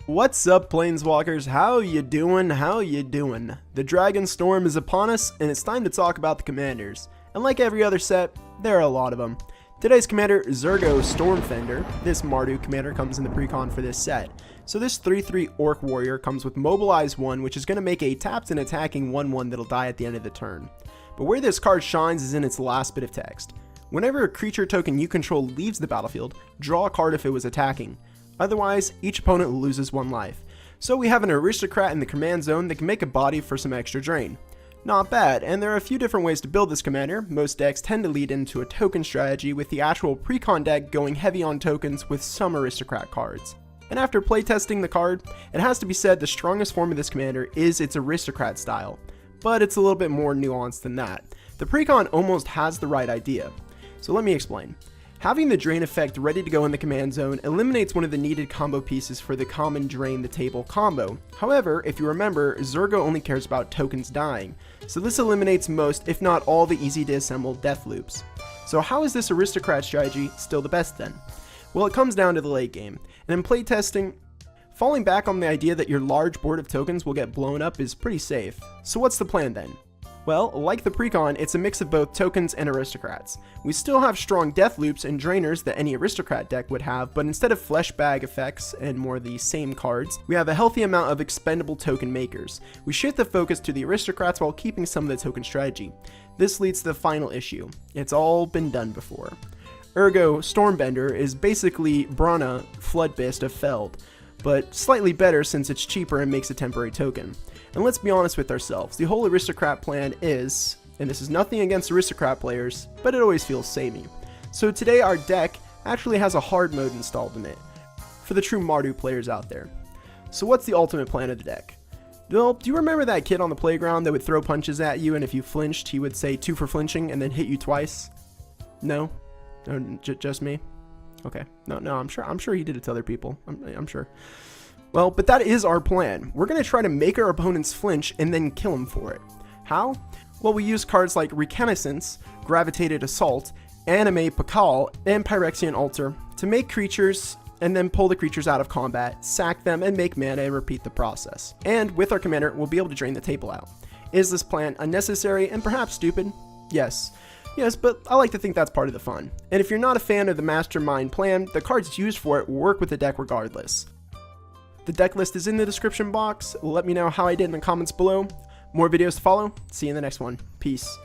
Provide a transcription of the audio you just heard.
What's up, Planeswalkers? How you doing? How you doing? The DragonStorm is upon us, and it's time to talk about the commanders. And like every other set, there are a lot of them. Today's commander, Zurgo Stormrender. This Mardu commander comes in the precon for this set. So this 3/3 Orc Warrior comes with Mobilize 1, which is going to make a tapped and attacking 1/1 that'll die at the end of the turn. But where this card shines is in its last bit of text. Whenever a creature token you control leaves the battlefield, draw a card if it was attacking. Otherwise, each opponent loses 1 life. So we have an aristocrat in the command zone that can make a body for some extra drain. Not bad, and there are a few different ways to build this commander. Most decks tend to lead into a token strategy, with the actual precon deck going heavy on tokens with some aristocrat cards. And after playtesting the card, it has to be said the strongest form of this commander is its aristocrat style. But it's a little bit more nuanced than that. The precon almost has the right idea. So let me explain. Having the drain effect ready to go in the command zone eliminates one of the needed combo pieces for the common drain the table combo. However, if you remember, Zurgo only cares about tokens dying, so this eliminates most, if not all, the easy to assemble death loops. So how is this aristocrat strategy still the best then? Well, it comes down to the late game, and in playtesting, falling back on the idea that your large board of tokens will get blown up is pretty safe. So what's the plan then? Well, like the precon, it's a mix of both tokens and aristocrats. We still have strong death loops and drainers that any aristocrat deck would have, but instead of flesh bag effects and more the same cards, we have a healthy amount of expendable token makers. We shift the focus to the aristocrats while keeping some of the token strategy. This leads to the final issue. It's all been done before. Ergo, Stormrender is basically Brana Floodbist of Feld, but slightly better since it's cheaper and makes a temporary token. And let's be honest with ourselves, the whole aristocrat plan is, and this is nothing against aristocrat players, but it always feels samey. So today our deck actually has a hard mode installed in it, for the true Mardu players out there. So what's the ultimate plan of the deck? Well, do you remember that kid on the playground that would throw punches at you, and if you flinched, he would say 2 for flinching and then hit you twice? No? Just me? Okay. No, I'm sure he did it to other people. I'm sure. Well, but that is our plan. We're going to try to make our opponents flinch and then kill them for it. How? Well, we use cards like Reconnaissance, Gravitated Assault, Anime Pakal, and Phyrexian Altar to make creatures and then pull the creatures out of combat, sack them, and make mana and repeat the process. And with our commander, we'll be able to drain the table out. Is this plan unnecessary and perhaps stupid? Yes. Yes, but I like to think that's part of the fun. And if you're not a fan of the mastermind plan, the cards used for it work with the deck regardless. The deck list is in the description box. Let me know how I did in the comments below. More videos to follow. See you in the next one. Peace.